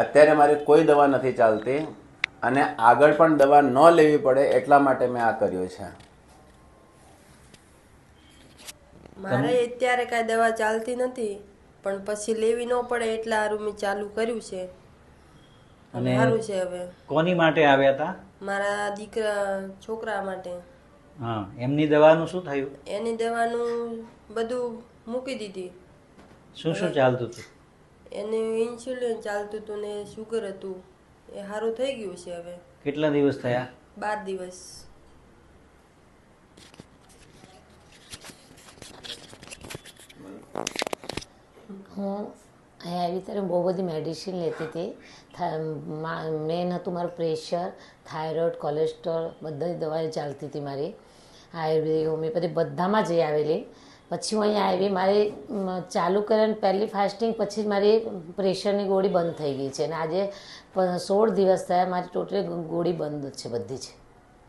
અત્યારે મારી કોઈ દવા નથી ચાલતી અને આગળ પણ દવા ન લેવી પડે એટલા માટે મેં આ કર્યું છે. મારે અત્યારે કાંઈ દવા ચાલતી નથી, પણ પછી લેવી ન પડે એટલે હારું મેં ચાલુ કર્યું છે. અને સારું છે. હવે કોની માટે આવ્યા હતા? મારા છોકરા માટે. હા, એમની દવાનું શું થયું? એની દવાનું બધું મૂકી દીધી. શું શું ચાલતું હતું? એને ઇન્સ્યુલિન ચાલતું હતું ને શુગર હતું. એ સારું થઈ ગયું છે હવે. કેટલા દિવસ થયા? 12 દિવસ. હું અહીંયા આવી ત્યારે બહુ બધી મેડિસિન લેતી હતી. મેન હતું મારું પ્રેશર, થાઇરોઇડ, કોલેસ્ટ્રોલ, બધી દવાઓ ચાલતી હતી મારી. આયુર્વેદિક, હોમિયોપેથી બધામાં જઈ આવેલી. પછી હું અહીંયા આવી, મારી ચાલુ કરીને પહેલી ફાસ્ટિંગ પછી જ મારી પ્રેશરની ગોળી બંધ થઈ ગઈ છે. અને આજે 16 દિવસ થયા મારી ટોટલી ગોળી બંધ છે બધી જ.